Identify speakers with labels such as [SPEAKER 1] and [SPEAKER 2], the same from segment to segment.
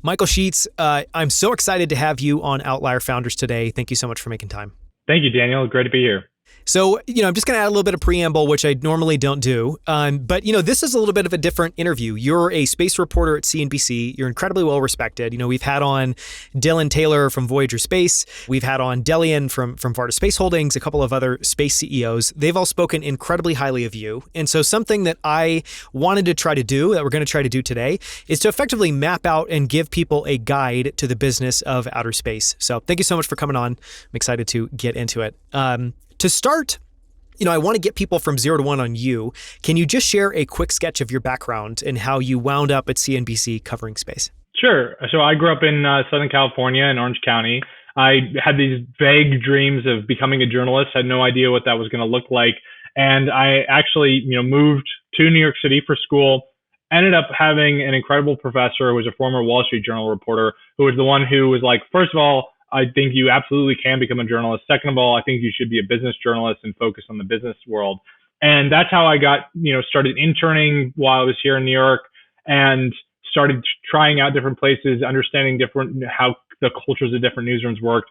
[SPEAKER 1] Michael Sheetz, I'm so excited to have you on Outlier Founders today. Thank you so much for making time.
[SPEAKER 2] Thank you, Daniel. Great to be here.
[SPEAKER 1] So, I'm just going to add a little bit of preamble, which I normally don't do. But this is a little bit of a different interview. You're a space reporter at CNBC. You're incredibly well respected. We've had on Dylan Taylor from Voyager Space. We've had on Delian from Varda Space Holdings, a couple of other space CEOs. They've all spoken incredibly highly of you. And so something that I wanted to try to do, that we're going to try to do today, is to effectively map out and give people a guide to the business of outer space. So thank you so much for coming on. I'm excited to get into it. To start, I want to get people from 0 to 1 on you. Can you just share a quick sketch of your background and how you wound up at CNBC covering space?
[SPEAKER 2] Sure. So I grew up in Southern California in Orange County. I had these vague dreams of becoming a journalist, had no idea what that was going to look like. And I actually, moved to New York City for school, ended up having an incredible professor who was a former Wall Street Journal reporter, who was the one who was like, first of all, I think you absolutely can become a journalist. Second of all, I think you should be a business journalist and focus on the business world. And that's how I got, started interning while I was here in New York and started trying out different places, understanding how the cultures of different newsrooms worked.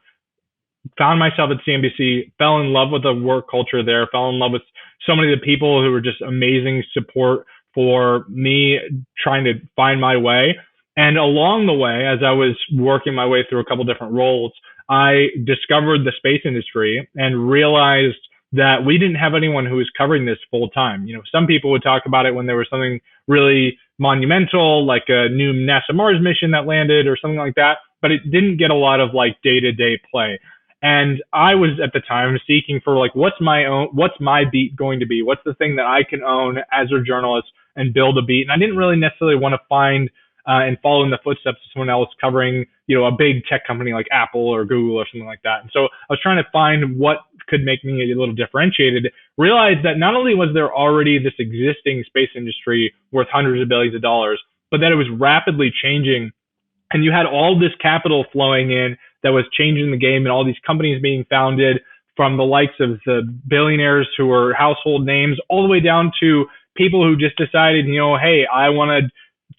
[SPEAKER 2] Found myself at CNBC, fell in love with the work culture there, fell in love with so many of the people who were just amazing support for me trying to find my way. And along the way, as I was working my way through a couple different roles, I discovered the space industry and realized that we didn't have anyone who was covering this full time. Some people would talk about it when there was something really monumental, like a new NASA Mars mission that landed or something like that, but it didn't get a lot of day-to-day play. And I was at the time seeking for what's my beat going to be? What's the thing that I can own as a journalist and build a beat? And I didn't really necessarily want to find and follow in the footsteps of someone else covering, a big tech company like Apple or Google or something like that. And so I was trying to find what could make me a little differentiated, realized that not only was there already this existing space industry worth hundreds of billions of dollars, but that it was rapidly changing. And you had all this capital flowing in that was changing the game and all these companies being founded, from the likes of the billionaires who were household names all the way down to people who just decided, hey, I want to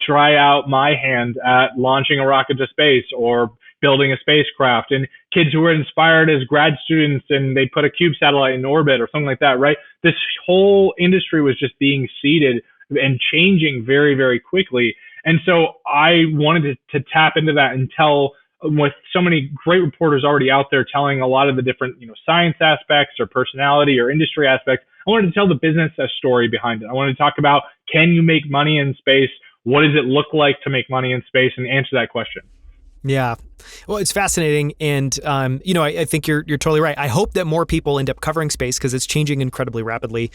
[SPEAKER 2] try out my hand at launching a rocket to space or building a spacecraft, and kids who were inspired as grad students and they put a cube satellite in orbit or something like that, right? This whole industry was just being seeded and changing very, very quickly. And so I wanted to tap into that and tell, with so many great reporters already out there telling a lot of the different, science aspects or personality or industry aspects, I wanted to tell the business story behind it. I wanted to talk about, can you make money in space? What does it look like to make money in space, and answer that question?
[SPEAKER 1] Yeah. Well, it's fascinating. And, I think you're totally right. I hope that more people end up covering space because it's changing incredibly rapidly.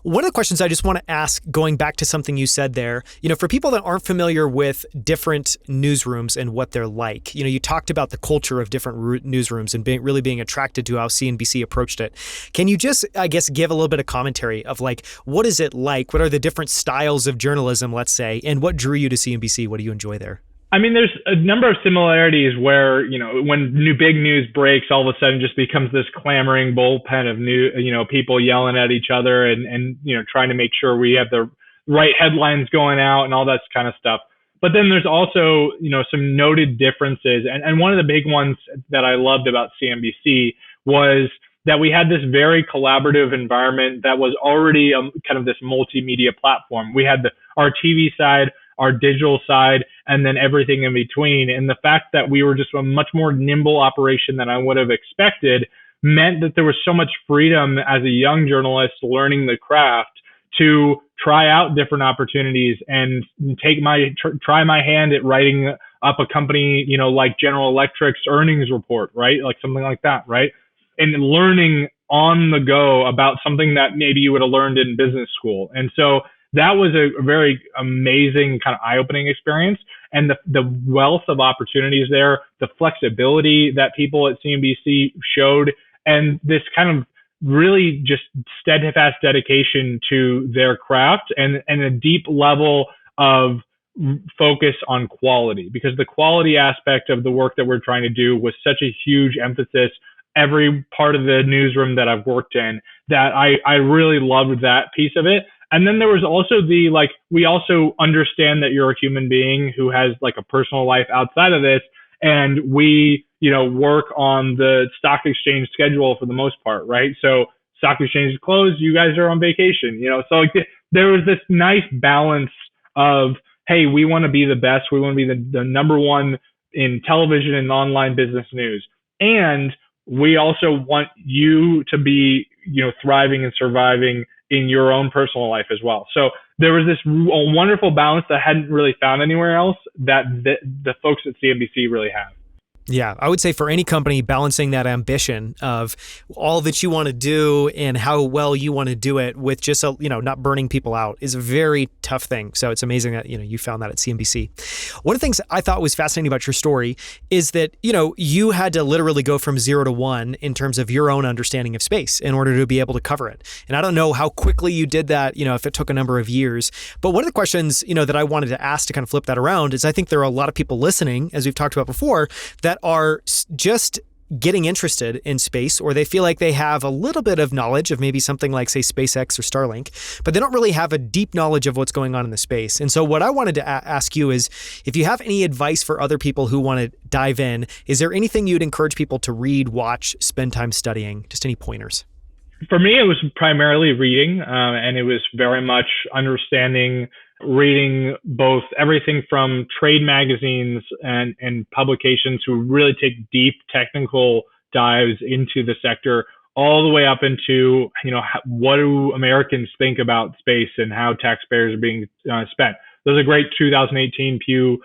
[SPEAKER 1] One of the questions I just want to ask, going back to something you said there, for people that aren't familiar with different newsrooms and what they're like, you talked about the culture of different newsrooms and really being attracted to how CNBC approached it. Can you just, I guess, give a little bit of commentary of what is it like? What are the different styles of journalism, let's say, and what drew you to CNBC? What do you enjoy there?
[SPEAKER 2] I mean, there's a number of similarities where, when big news breaks, all of a sudden just becomes this clamoring bullpen of people yelling at each other and trying to make sure we have the right headlines going out and all that kind of stuff. But then there's also, some noted differences. And one of the big ones that I loved about CNBC was that we had this very collaborative environment that was already kind of this multimedia platform. We had our TV side, our digital side, and then everything in between. And the fact that we were just a much more nimble operation than I would have expected meant that there was so much freedom as a young journalist learning the craft to try out different opportunities and try my hand at writing up a company, like General Electric's earnings report, right? Like something like that, right? And learning on the go about something that maybe you would have learned in business school. And so that was a very amazing kind of eye-opening experience. And the wealth of opportunities there, the flexibility that people at CNBC showed, and this kind of really just steadfast dedication to their craft and a deep level of focus on quality, because the quality aspect of the work that we're trying to do was such a huge emphasis every part of the newsroom that I've worked in, that I really loved that piece of it. And then there was also we also understand that you're a human being who has like a personal life outside of this. And we, work on the stock exchange schedule for the most part, right? So stock exchange is closed, you guys are on vacation, So there was this nice balance of, hey, we want to be the best. We want to be the number one in television and online business news. And we also want you to be, thriving and surviving in your own personal life as well. So there was this wonderful balance that I hadn't really found anywhere else that the folks at CNBC really have.
[SPEAKER 1] Yeah, I would say for any company, balancing that ambition of all that you want to do and how well you want to do it with just, not burning people out is a very tough thing. So it's amazing that, you found that at CNBC. One of the things I thought was fascinating about your story is that, you had to literally go from 0 to 1 in terms of your own understanding of space in order to be able to cover it. And I don't know how quickly you did that, if it took a number of years. But one of the questions, that I wanted to ask to kind of flip that around is I think there are a lot of people listening, as we've talked about before, that are just getting interested in space, or they feel like they have a little bit of knowledge of maybe something like, say, SpaceX or Starlink, but they don't really have a deep knowledge of what's going on in the space. And so what I wanted to ask you is, if you have any advice for other people who want to dive in, is there anything you'd encourage people to read, watch, spend time studying? Just any pointers?
[SPEAKER 2] For me, it was primarily reading, and it was very much understanding, reading both everything from trade magazines and publications who really take deep technical dives into the sector, all the way up into, what do Americans think about space and how taxpayers are being spent. There's a great 2018 Pew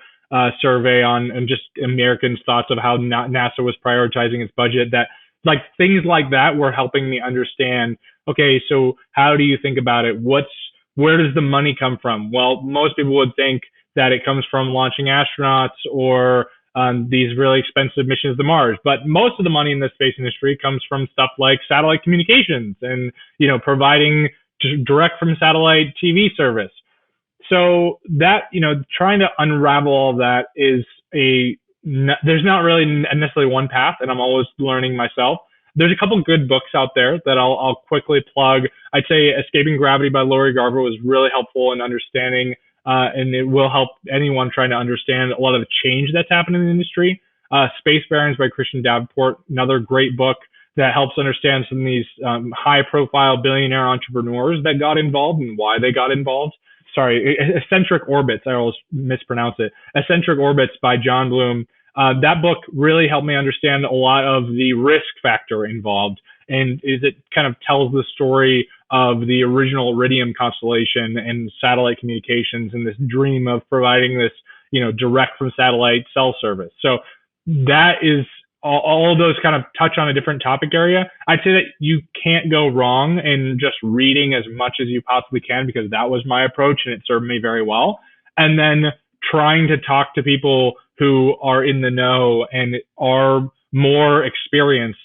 [SPEAKER 2] survey on just Americans' thoughts of how NASA was prioritizing its budget, that like things like that were helping me understand, okay, so how do you think about it? Where does the money come from? Well, most people would think that it comes from launching astronauts or these really expensive missions to Mars. But most of the money in the space industry comes from stuff like satellite communications and, providing direct from satellite TV service. So that, trying to unravel all of that is there's not really necessarily one path, and I'm always learning myself. There's a couple good books out there that I'll quickly plug. I'd say Escaping Gravity by Lori Garver was really helpful in understanding, and it will help anyone trying to understand a lot of the change that's happened in the industry. Space Barons by Christian Davenport, another great book that helps understand some of these high-profile billionaire entrepreneurs that got involved and why they got involved. Sorry, Eccentric Orbits. I always mispronounce it. Eccentric Orbits by John Bloom. That book really helped me understand a lot of the risk factor involved, and it kind of tells the story of the original Iridium constellation and satellite communications and this dream of providing this, direct from satellite cell service. So that is all of those kind of touch on a different topic area. I'd say that you can't go wrong in just reading as much as you possibly can, because that was my approach and it served me very well. And then trying to talk to people who are in the know and are more experienced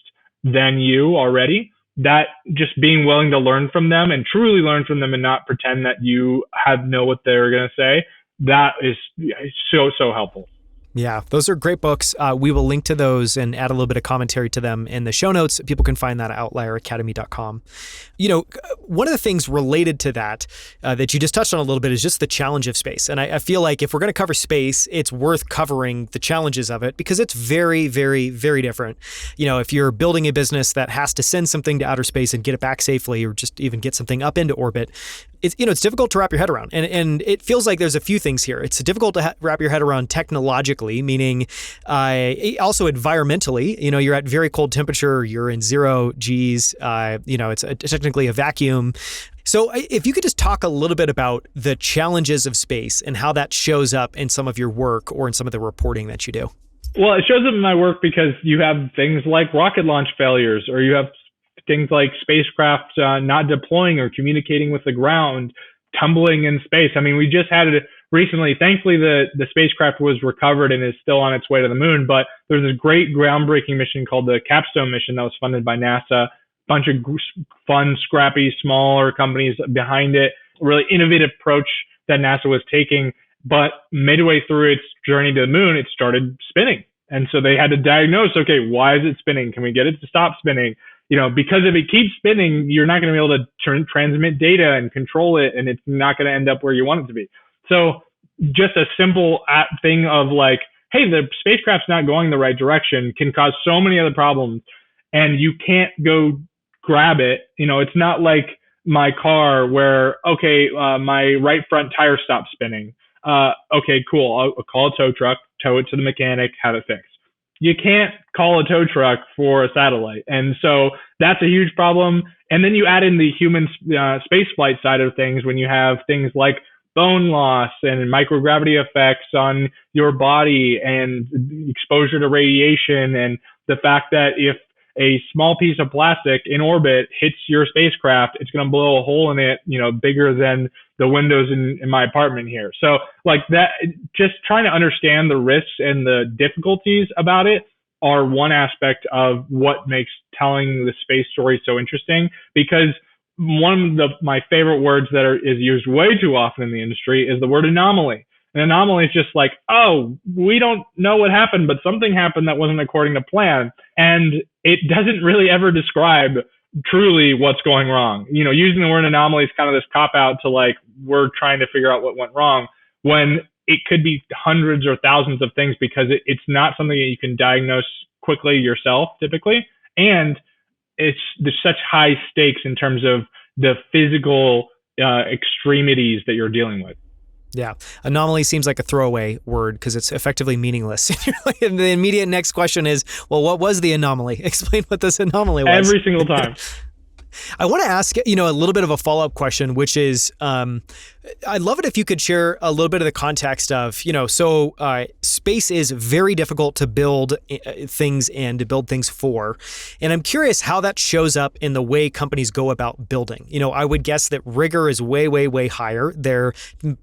[SPEAKER 2] than you already, that just being willing to learn from them and truly learn from them and not pretend that you know what they're going to say, that is so helpful.
[SPEAKER 1] Yeah, those are great books. We will link to those and add a little bit of commentary to them in the show notes. People can find that at outlieracademy.com. One of the things related to that that you just touched on a little bit is just the challenge of space. And I feel like if we're going to cover space, it's worth covering the challenges of it because it's very, very, very different. If you're building a business that has to send something to outer space and get it back safely, or just even get something up into orbit, it's difficult to wrap your head around. And it feels like there's a few things here. It's difficult to wrap your head around technologically, meaning also environmentally. You're at very cold temperature, you're in 0 Gs, it's technically a vacuum. So if you could just talk a little bit about the challenges of space and how that shows up in some of your work or in some of the reporting that you do.
[SPEAKER 2] Well, it shows up in my work because you have things like rocket launch failures, or you have things like spacecraft not deploying or communicating with the ground, tumbling in space. I mean, we just had it recently. Thankfully, the spacecraft was recovered and is still on its way to the moon. But there's this great groundbreaking mission called the Capstone mission that was funded by NASA. Bunch of fun, scrappy, smaller companies behind it. A really innovative approach that NASA was taking. But midway through its journey to the moon, it started spinning. And so they had to diagnose, okay, why is it spinning? Can we get it to stop spinning? because if it keeps spinning, you're not going to be able to transmit data and control it, and it's not going to end up where you want it to be. So just a simple thing of like, hey, the spacecraft's not going the right direction can cause so many other problems, and you can't go grab it. It's not like my car where, okay, my right front tire stopped spinning. Okay, cool. I'll call a tow truck, tow it to the mechanic, have it fixed. You can't call a tow truck for a satellite. And so that's a huge problem. And then you add in the human space flight side of things when you have things like bone loss and microgravity effects on your body and exposure to radiation, and the fact that if a small piece of plastic in orbit hits your spacecraft, it's going to blow a hole in it, bigger than the windows in my apartment here. So like that, just trying to understand the risks and the difficulties about it are one aspect of what makes telling the space story so interesting, because one of my favorite words that is used way too often in the industry is the word anomaly. An anomaly is just like, oh, we don't know what happened, but something happened that wasn't according to plan. And it doesn't really ever describe truly what's going wrong. Using the word anomaly is kind of this cop out to like, we're trying to figure out what went wrong, when it could be hundreds or thousands of things, because it's not something that you can diagnose quickly yourself typically. And there's such high stakes in terms of the physical extremities that you're dealing with.
[SPEAKER 1] Yeah. Anomaly seems like a throwaway word because it's effectively meaningless. And the immediate next question is, well, what was the anomaly? Explain what this anomaly was.
[SPEAKER 2] Every single time.
[SPEAKER 1] I want to ask, a little bit of a follow-up question, which is, I'd love it if you could share a little bit of the context of, space is very difficult to build things in, to build things for. And I'm curious how that shows up in the way companies go about building. I would guess that rigor is way, way, way higher. They're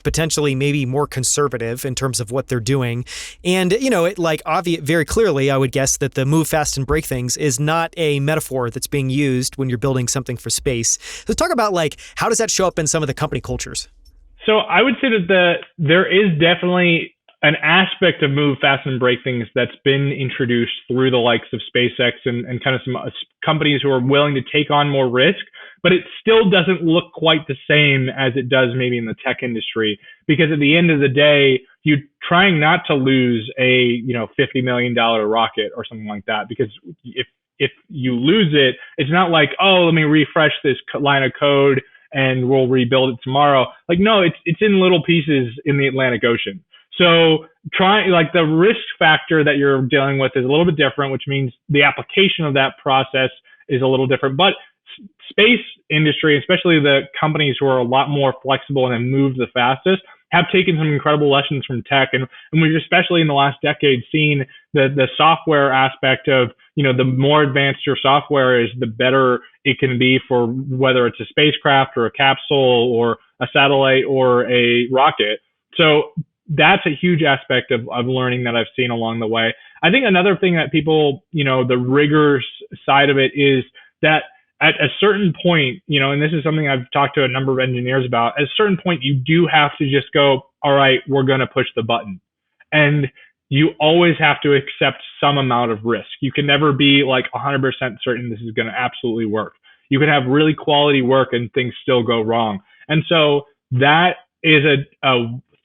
[SPEAKER 1] potentially maybe more conservative in terms of what they're doing. And, very clearly, I would guess that the move fast and break things is not a metaphor that's being used when you're building something for space. Let's talk about how does that show up in some of the company cultures?
[SPEAKER 2] So I would say that there is definitely an aspect of move fast and break things that's been introduced through the likes of SpaceX and kind of some companies who are willing to take on more risk, but it still doesn't look quite the same as it does maybe in the tech industry, because at the end of the day, you're trying not to lose a $50 million rocket or something like that, because if you lose it, it's not like, oh, let me refresh this line of code and we'll rebuild it tomorrow. Like, no, it's in little pieces in the Atlantic Ocean. So the risk factor that you're dealing with is a little bit different, which means the application of that process is a little different. But space industry, especially the companies who are a lot more flexible and have moved the fastest, have taken some incredible lessons from tech. And we've especially in the last decade seen the software aspect of, the more advanced your software is, the better it can be for whether it's a spacecraft or a capsule or a satellite or a rocket. So that's a huge aspect of learning that I've seen along the way. I think another thing that people, the rigors side of it is that at a certain point, and this is something I've talked to a number of engineers about, at a certain point, you do have to just go, all right, we're going to push the button. And you always have to accept some amount of risk. You can never be like 100% certain this is going to absolutely work. You can have really quality work and things still go wrong. And so that is a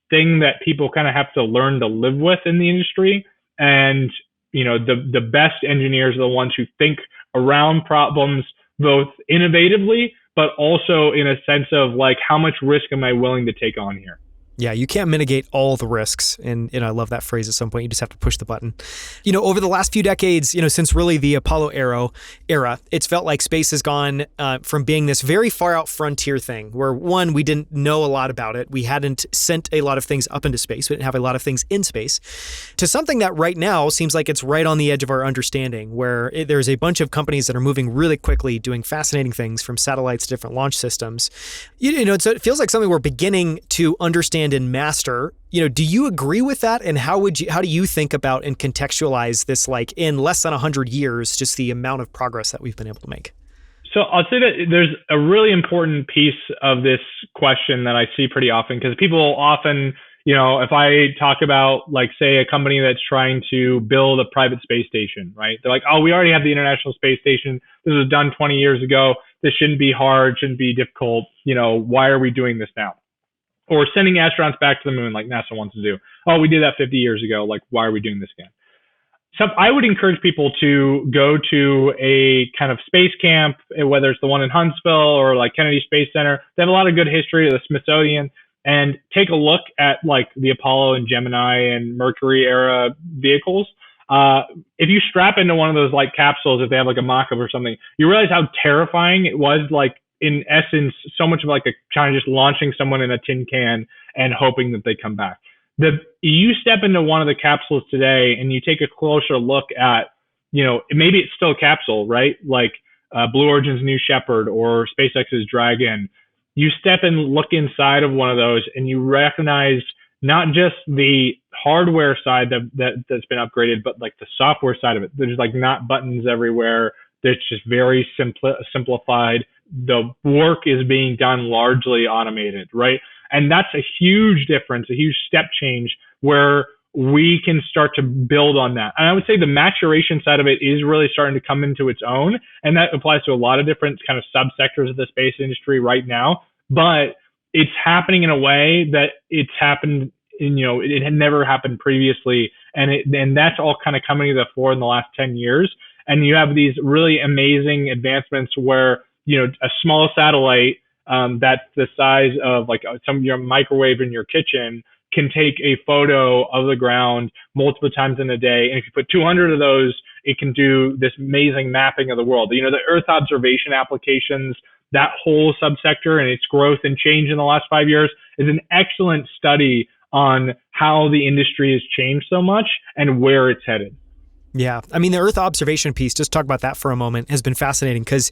[SPEAKER 2] thing that people kind of have to learn to live with in the industry. And, the best engineers are the ones who think around problems both innovatively, but also in a sense of like, how much risk am I willing to take on here?
[SPEAKER 1] Yeah, you can't mitigate all the risks. And I love that phrase at some point. You just have to push the button. Over the last few decades, since really the Apollo era, it's felt like space has gone from being this very far out frontier thing where, one, we didn't know a lot about it. We hadn't sent a lot of things up into space. We didn't have a lot of things in space, to something that right now seems like it's right on the edge of our understanding, where there's a bunch of companies that are moving really quickly, doing fascinating things from satellites to different launch systems. So it feels like something we're beginning to understand and master. Do you agree with that? And how do you think about and contextualize this, like in less than 100 years, just the amount of progress that we've been able to make?
[SPEAKER 2] So I'll say that there's a really important piece of this question that I see pretty often, because people often, If I talk about, like, say, a company that's trying to build a private space station, right? They're like, oh, we already have the International Space Station. This was done 20 years ago. This shouldn't be hard, shouldn't be difficult. Why are we doing this now? Or sending astronauts back to the moon like NASA wants to do. Oh, we did that 50 years ago. Like, why are we doing this again? So I would encourage people to go to a kind of space camp, whether it's the one in Huntsville or like Kennedy Space Center. They have a lot of good history of the Smithsonian, and take a look at like the Apollo and Gemini and Mercury era vehicles. If you strap into one of those like capsules, if they have like a mock-up or something, you realize how terrifying it was. Like, in essence, so much of like a kind of just launching someone in a tin can and hoping that they come back. You step into one of the capsules today and you take a closer look at, maybe it's still a capsule, right? Like Blue Origin's New Shepard or SpaceX's Dragon. You step and look inside of one of those and you recognize not just the hardware side that's been upgraded, but like the software side of it. There's like not buttons everywhere. It's just very simplified. The work is being done largely automated, right? And that's a huge difference, a huge step change where we can start to build on that. And I would say the maturation side of it is really starting to come into its own. And that applies to a lot of different kind of subsectors of the space industry right now. But it's happening in a way that it's happened it had never happened previously. And that's all kind of coming to the fore in the last 10 years. And you have these really amazing advancements where, a small satellite that's the size of like some of your microwave in your kitchen can take a photo of the ground multiple times in a day. And if you put 200 of those, it can do this amazing mapping of the world. The Earth observation applications, that whole subsector and its growth and change in the last 5 years is an excellent study on how the industry has changed so much and where it's headed.
[SPEAKER 1] Yeah. I mean, the Earth observation piece, just talk about that for a moment, has been fascinating because,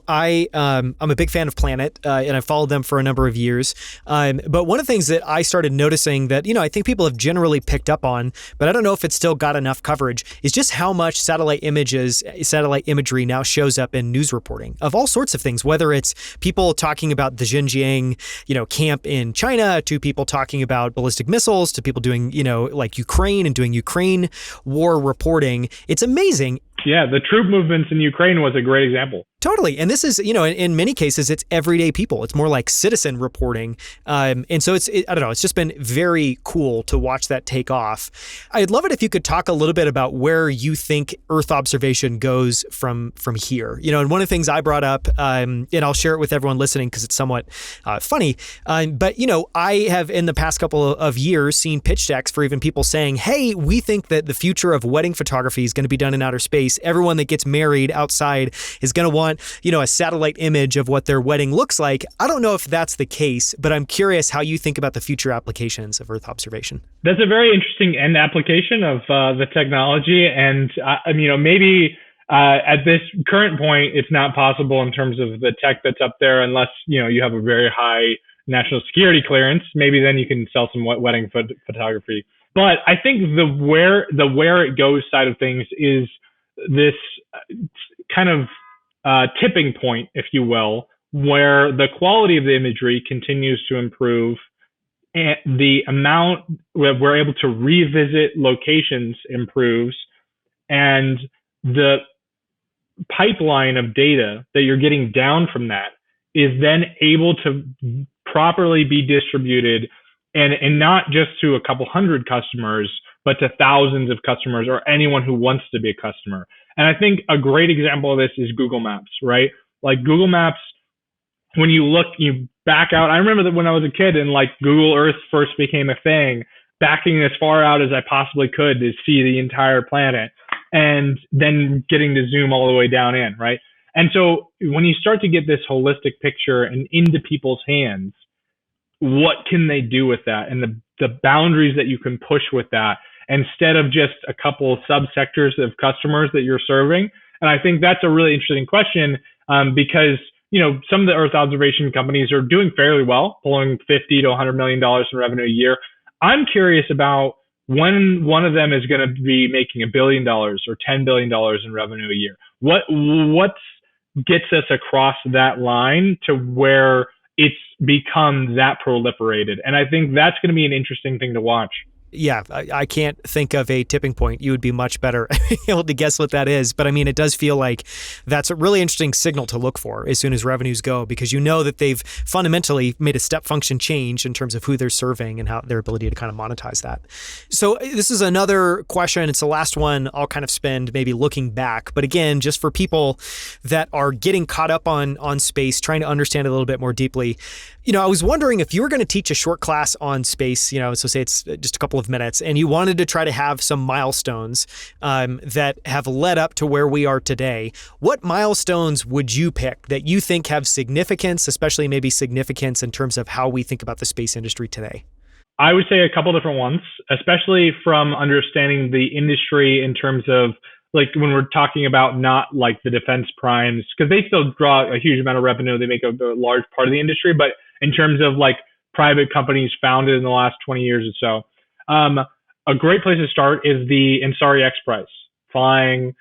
[SPEAKER 1] I'm a big fan of Planet and I've followed them for a number of years. But one of the things that I started noticing that, I think people have generally picked up on, but I don't know if it's still got enough coverage, is just how much satellite imagery now shows up in news reporting of all sorts of things, whether it's people talking about the Xinjiang, camp in China, to people talking about ballistic missiles, to people doing, like Ukraine and doing Ukraine war reporting. It's amazing.
[SPEAKER 2] Yeah, the troop movements in Ukraine was a great example.
[SPEAKER 1] Totally. And this is, in many cases, it's everyday people. It's more like citizen reporting. And so I don't know, it's just been very cool to watch that take off. I'd love it if you could talk a little bit about where you think Earth observation goes from here. And one of the things I brought up, and I'll share it with everyone listening because it's somewhat funny, but, I have in the past couple of years seen pitch decks for even people saying, hey, we think that the future of wedding photography is going to be done in outer space. Everyone that gets married outside is going to want, a satellite image of what their wedding looks like. I don't know if that's the case, but I'm curious how you think about the future applications of Earth observation.
[SPEAKER 2] That's a very interesting end application of the technology. And, maybe at this current point, it's not possible in terms of the tech that's up there unless, you have a very high national security clearance. Maybe then you can sell some wedding photography. But I think the where it goes side of things is this kind of tipping point, if you will, where the quality of the imagery continues to improve and the amount we're able to revisit locations improves, and the pipeline of data that you're getting down from that is then able to properly be distributed and not just to a couple hundred customers, but to thousands of customers or anyone who wants to be a customer. And I think a great example of this is Google Maps, right? Like Google Maps, when you look, you back out. I remember that when I was a kid and like Google Earth first became a thing, backing as far out as I possibly could to see the entire planet and then getting to zoom all the way down in, right? And so when you start to get this holistic picture and into people's hands, what can they do with that? And the boundaries that you can push with that instead of just a couple of subsectors of customers that you're serving. And I think that's a really interesting question because, some of the Earth observation companies are doing fairly well, pulling $50 to $100 million in revenue a year. I'm curious about when one of them is going to be making $1 billion or $10 billion in revenue a year. What gets us across that line to where it's become that proliferated. And I think that's going to be an interesting thing to watch.
[SPEAKER 1] Yeah, I can't think of a tipping point. You would be much better able to guess what that is. But I mean, it does feel like that's a really interesting signal to look for as soon as revenues go, because you know that they've fundamentally made a step function change in terms of who they're serving and how their ability to kind of monetize that. So this is another question. It's the last one I'll kind of spend maybe looking back. But again, just for people that are getting caught up on space, trying to understand it a little bit more deeply, I was wondering if you were going to teach a short class on space, so say it's just a couple of minutes, and you wanted to try to have some milestones that have led up to where we are today. What milestones would you pick that you think have significance, especially maybe significance in terms of how we think about the space industry today?
[SPEAKER 2] I would say a couple different ones, especially from understanding the industry in terms of like when we're talking about not like the defense primes, because they still draw a huge amount of revenue. They make a large part of the industry, but in terms of like private companies founded in the last 20 years or so, a great place to start is the Ansari X Prize, flying,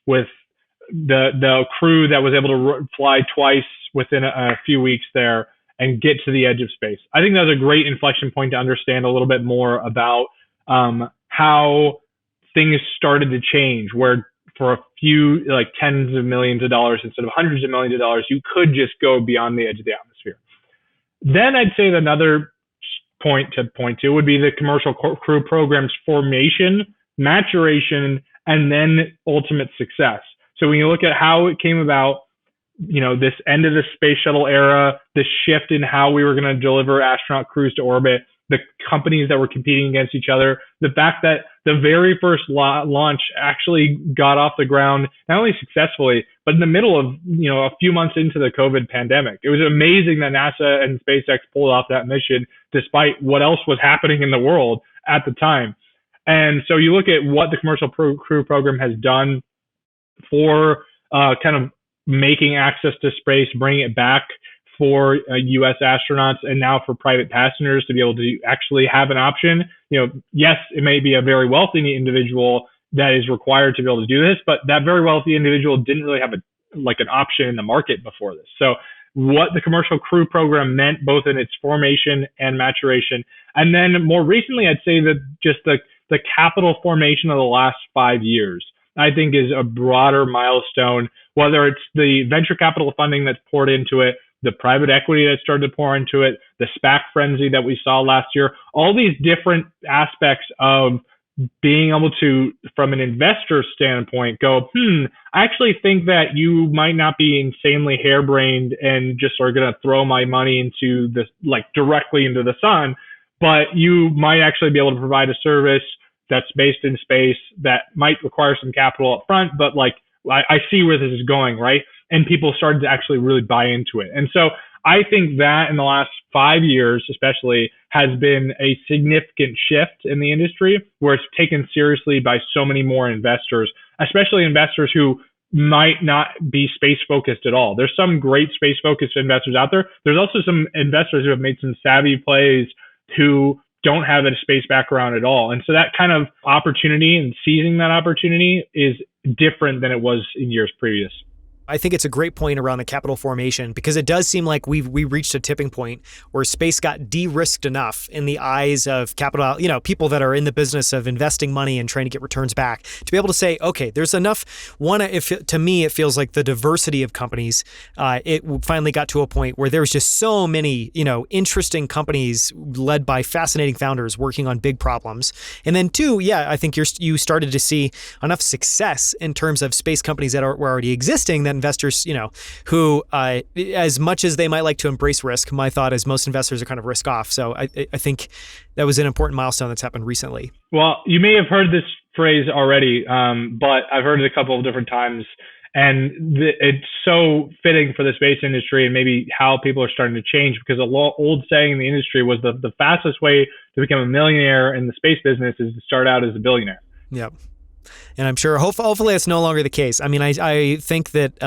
[SPEAKER 2] with the crew that was able to fly twice within a few weeks there and get to the edge of space. I think that was a great inflection point to understand a little bit more about how things started to change, where for a few like tens of millions of dollars instead of hundreds of millions of dollars, you could just go beyond the edge of the atmosphere. Then I'd say another point to would be the commercial crew program's formation, maturation, and then ultimate success. So when you look at how it came about, this end of the space shuttle era, the shift in how we were going to deliver astronaut crews to orbit, the companies that were competing against each other, the fact that the very first launch actually got off the ground, not only successfully, but in the middle of, a few months into the COVID pandemic. It was amazing that NASA and SpaceX pulled off that mission despite what else was happening in the world at the time. And so you look at what the commercial crew program has done for kind of making access to space, bringing it back for U.S. astronauts, and now for private passengers to be able to actually have an option. Yes, it may be a very wealthy individual that is required to be able to do this, but that very wealthy individual didn't really have an option in the market before this. So what the commercial crew program meant, both in its formation and maturation, and then more recently, I'd say that just the capital formation of the last 5 years, I think is a broader milestone, whether it's the venture capital funding that's poured into it, the private equity that started to pour into it, the SPAC frenzy that we saw last year, all these different aspects of being able to, from an investor standpoint, go, I actually think that you might not be insanely harebrained and just are going to throw my money into this, like directly into the sun, but you might actually be able to provide a service that's based in space that might require some capital up front, but like I see where this is going, right? And people started to actually really buy into it. And so I think that in the last 5 years, especially, has been a significant shift in the industry where it's taken seriously by so many more investors, especially investors who might not be space focused at all. There's some great space focused investors out there. There's also some investors who have made some savvy plays who don't have a space background at all. And so that kind of opportunity and seizing that opportunity is different than it was in years previous.
[SPEAKER 1] I think it's a great point around the capital formation, because it does seem like we reached a tipping point where space got de-risked enough in the eyes of capital, people that are in the business of investing money and trying to get returns back, to be able to say, okay, there's enough. To me, it feels like the diversity of companies, it finally got to a point where there's just so many, interesting companies led by fascinating founders working on big problems. And then two, I think you started to see enough success in terms of space companies that were already existing that investors, who, as much as they might like to embrace risk, my thought is most investors are kind of risk off. So I think that was an important milestone that's happened recently.
[SPEAKER 2] Well, you may have heard this phrase already, but I've heard it a couple of different times. And it's so fitting for the space industry and maybe how people are starting to change, because an old saying in the industry was the fastest way to become a millionaire in the space business is to start out as a billionaire.
[SPEAKER 1] Yep. And I'm sure hopefully it's no longer the case. I mean, I think that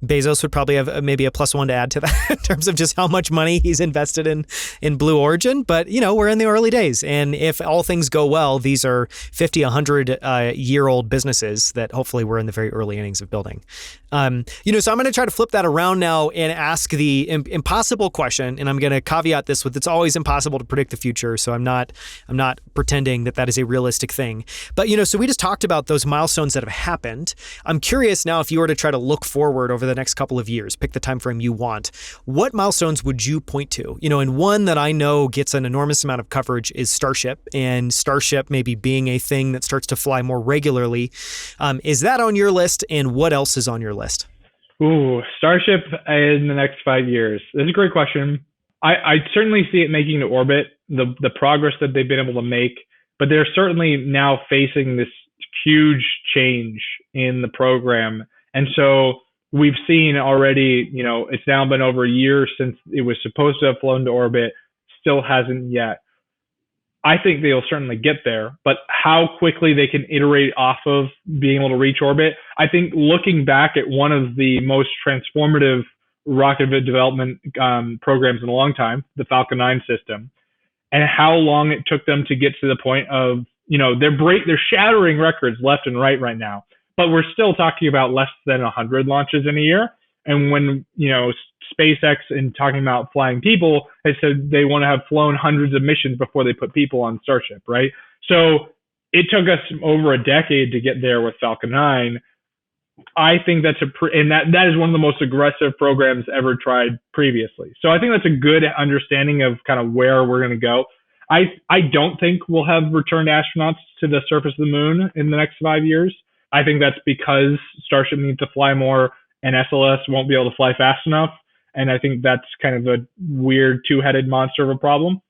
[SPEAKER 1] Bezos would probably have maybe a +1 to add to that in terms of just how much money he's invested in Blue Origin. But, we're in the early days. And if all things go well, these are 50, 100-year-old businesses that hopefully we're in the very early innings of building. So I'm going to try to flip that around now and ask the impossible question. And I'm going to caveat this with it's always impossible to predict the future. So I'm not pretending that is a realistic thing. But, so we just talked about those milestones that have happened. I'm curious now if you were to try to look forward over the next couple of years, pick the time frame you want, what milestones would you point to? And one that I know gets an enormous amount of coverage is Starship, and Starship maybe being a thing that starts to fly more regularly. Is that on your list, and what else is on your list?
[SPEAKER 2] Ooh, Starship in the next 5 years. That's a great question. I certainly see it making it to orbit, the progress that they've been able to make, but they're certainly now facing this huge change in the program. And so we've seen already, it's now been over a year since it was supposed to have flown to orbit, still hasn't yet. I think they'll certainly get there, but how quickly they can iterate off of being able to reach orbit, I think looking back at one of the most transformative rocket development programs in a long time, the Falcon 9 system, and how long it took them to get to the point of, they're shattering records left and right now, but we're still talking about less than 100 launches in a year. And when, SpaceX and talking about flying people, they said they want to have flown hundreds of missions before they put people on Starship, right? So it took us over a decade to get there with Falcon 9. I think that is one of the most aggressive programs ever tried previously. So I think that's a good understanding of kind of where we're going to go. I don't think we'll have returned astronauts to the surface of the moon in the next 5 years. I think that's because Starship needs to fly more and SLS won't be able to fly fast enough. And I think that's kind of a weird two-headed monster of a problem.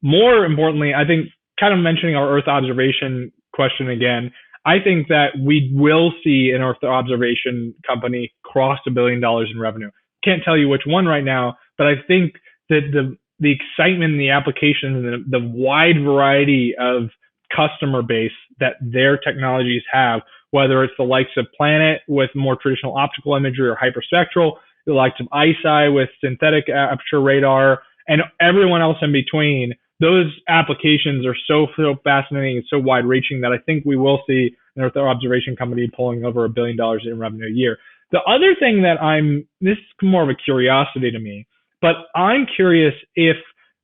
[SPEAKER 2] More importantly, I think kind of mentioning our Earth observation question again, I think that we will see an Earth observation company cross $1 billion in revenue. Can't tell you which one right now, but I think that the excitement in the applications and the wide variety of customer base that their technologies have, whether it's the likes of Planet with more traditional optical imagery or hyperspectral, the likes of ISI with synthetic aperture radar, and everyone else in between, those applications are so fascinating and so wide-reaching that I think we will see an Earth observation company pulling over $1 billion in revenue a year. The other thing that this is more of a curiosity to me, but I'm curious if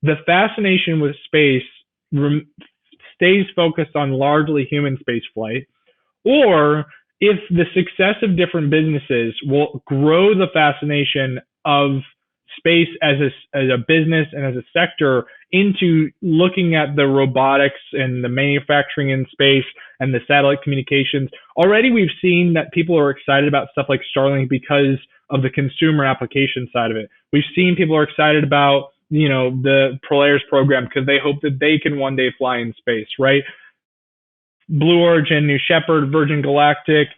[SPEAKER 2] the fascination with space stays focused on largely human space flight, or if the success of different businesses will grow the fascination of space as a business and as a sector into looking at the robotics and the manufacturing in space and the satellite communications. Already we've seen that people are excited about stuff like Starlink because of the consumer application side of it. We've seen people are excited about, the Polaris program because they hope that they can one day fly in space, right? Blue Origin, New Shepard, Virgin Galactic.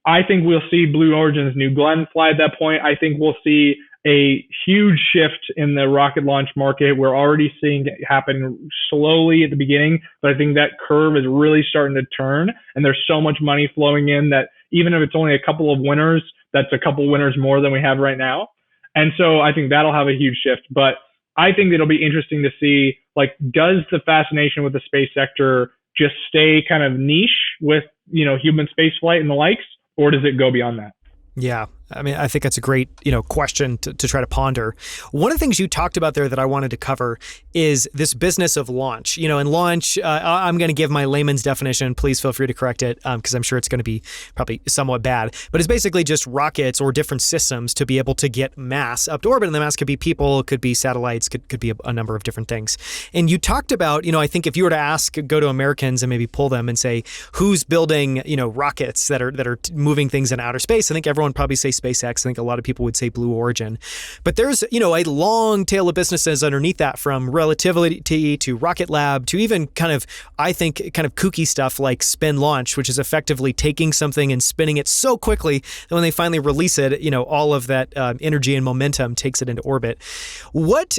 [SPEAKER 2] I think we'll see Blue Origin's New Glenn fly at that point. I think we'll see a huge shift in the rocket launch market. We're already seeing it happen slowly at the beginning, but I think that curve is really starting to turn, and there's so much money flowing in that even if it's only a couple of winners, that's a couple winners more than we have right now. And so I think that'll have a huge shift. But I think it'll be interesting to see, does the fascination with the space sector just stay kind of niche with, human space flight and the likes, or does it go beyond that?
[SPEAKER 1] Yeah. I mean, I think that's a great, question to try to ponder. One of the things you talked about there that I wanted to cover is this business of launch. And launch, I'm going to give my layman's definition. Please feel free to correct it because I'm sure it's going to be probably somewhat bad. But it's basically just rockets or different systems to be able to get mass up to orbit. And the mass could be people, could be satellites, could be a number of different things. And you talked about, I think if you were to go to Americans and maybe pull them and say, who's building, rockets that are moving things in outer space, I think everyone would probably say SpaceX. I think a lot of people would say Blue Origin. But there's, a long tail of businesses underneath that, from Relativity to Rocket Lab to even kind of kooky stuff like Spin Launch, which is effectively taking something and spinning it so quickly that when they finally release it, all of that energy and momentum takes it into orbit. What,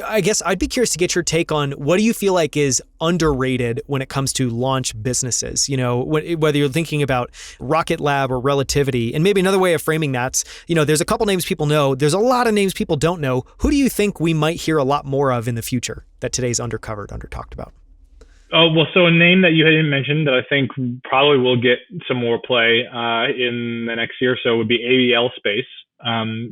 [SPEAKER 1] I guess I'd be curious to get your take on what do you feel like is underrated when it comes to launch businesses? Whether you're thinking about Rocket Lab or Relativity, and maybe another way of framing Mats, there's a couple names people know. There's a lot of names people don't know. Who do you think we might hear a lot more of in the future that today's undercovered, under-talked about?
[SPEAKER 2] Oh, well, so a name that you hadn't mentioned that I think probably will get some more play in the next year or so would be ABL Space.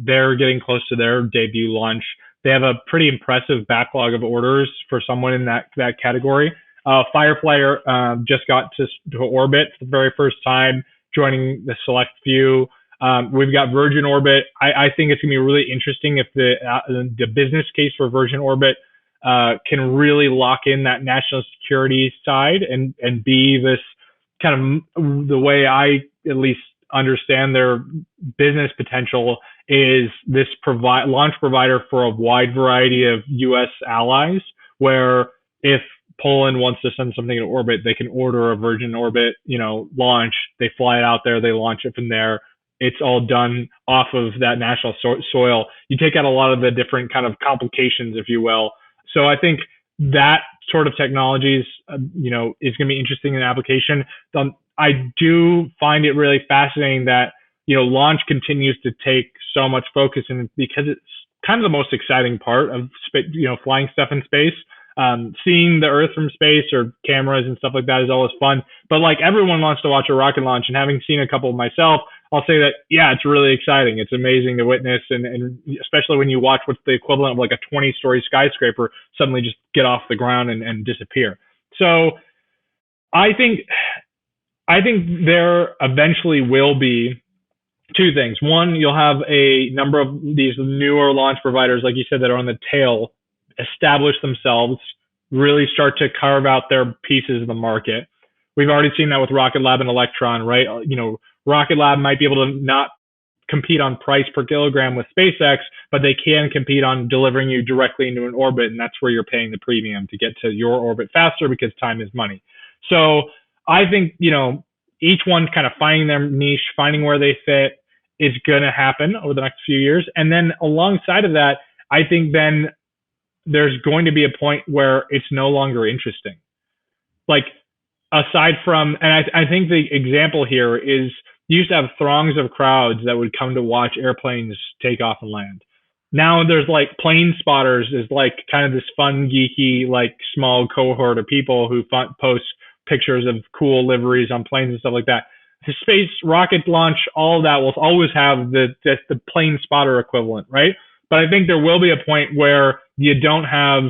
[SPEAKER 2] They're getting close to their debut launch. They have a pretty impressive backlog of orders for someone in that category. Fireflyer just got to orbit for the very first time, joining the select few. We've got Virgin Orbit. I think it's going to be really interesting if the business case for Virgin Orbit can really lock in that national security side and be this kind of, the way I at least understand their business potential, is this launch provider for a wide variety of U.S. allies, where if Poland wants to send something in orbit, they can order a Virgin Orbit, launch. They fly it out there, they launch it from there. It's all done off of that national soil. You take out a lot of the different kind of complications, if you will. So I think that sort of technologies, is going to be interesting in application. I do find it really fascinating that, launch continues to take so much focus, and because it's kind of the most exciting part of flying stuff in space. Seeing the Earth from space or cameras and stuff like that is always fun. But like, everyone wants to watch a rocket launch, and having seen a couple myself, I'll say that, yeah, it's really exciting. It's amazing to witness. And especially when you watch what's the equivalent of like a 20-story skyscraper suddenly just get off the ground and disappear. So I think there eventually will be two things. One, you'll have a number of these newer launch providers, like you said, that are on the tail, establish themselves, really start to carve out their pieces of the market. We've already seen that with Rocket Lab and Electron, right? Rocket Lab might be able to not compete on price per kilogram with SpaceX, but they can compete on delivering you directly into an orbit, and that's where you're paying the premium to get to your orbit faster, because time is money. So I think, each one kind of finding their niche, finding where they fit, is going to happen over the next few years. And then alongside of that, I think then there's going to be a point where it's no longer interesting. Like, aside from, and I think the example here is, you used to have throngs of crowds that would come to watch airplanes take off and land. Now there's like plane spotters is like kind of this fun, geeky, like small cohort of people who post pictures of cool liveries on planes and stuff like that. The space rocket launch, all of that will always have the plane spotter equivalent, right? But I think there will be a point where you don't have,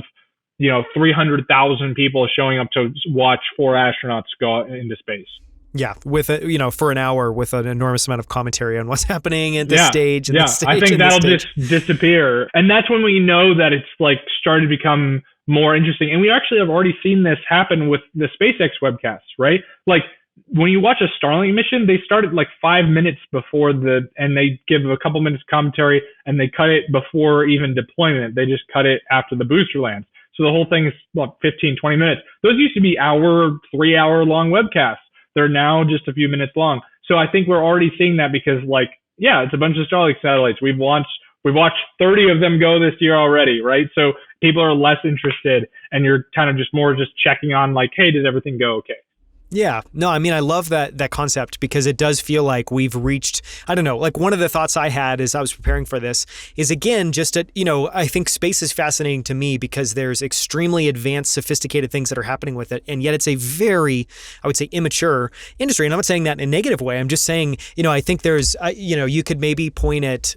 [SPEAKER 2] 300,000 people showing up to watch 4 astronauts go into space.
[SPEAKER 1] Yeah, with for an hour with an enormous amount of commentary on what's happening at the stage. And the stage
[SPEAKER 2] I think that'll
[SPEAKER 1] just
[SPEAKER 2] disappear, and that's when we know that it's like starting to become more interesting. And we actually have already seen this happen with the SpaceX webcasts, right? Like, when you watch a Starlink mission, they start at like 5 minutes before and they give a couple minutes commentary, and they cut it before even deployment. They just cut it after the booster lands. So the whole thing is 15, 20 minutes. Those used to be 3-hour long webcasts. They're now just a few minutes long. So I think we're already seeing that, because it's a bunch of Starlink satellites. We've watched 30 of them go this year already, right? So people are less interested, and you're kind of just more checking on like, hey, did everything go okay?
[SPEAKER 1] Yeah, no, I mean, I love that concept, because it does feel like we've reached, I don't know, like one of the thoughts I had as I was preparing for this is, again, just I think space is fascinating to me because there's extremely advanced, sophisticated things that are happening with it. And yet it's a very, I would say, immature industry. And I'm not saying that in a negative way. I'm just saying, I think there's, you could maybe point at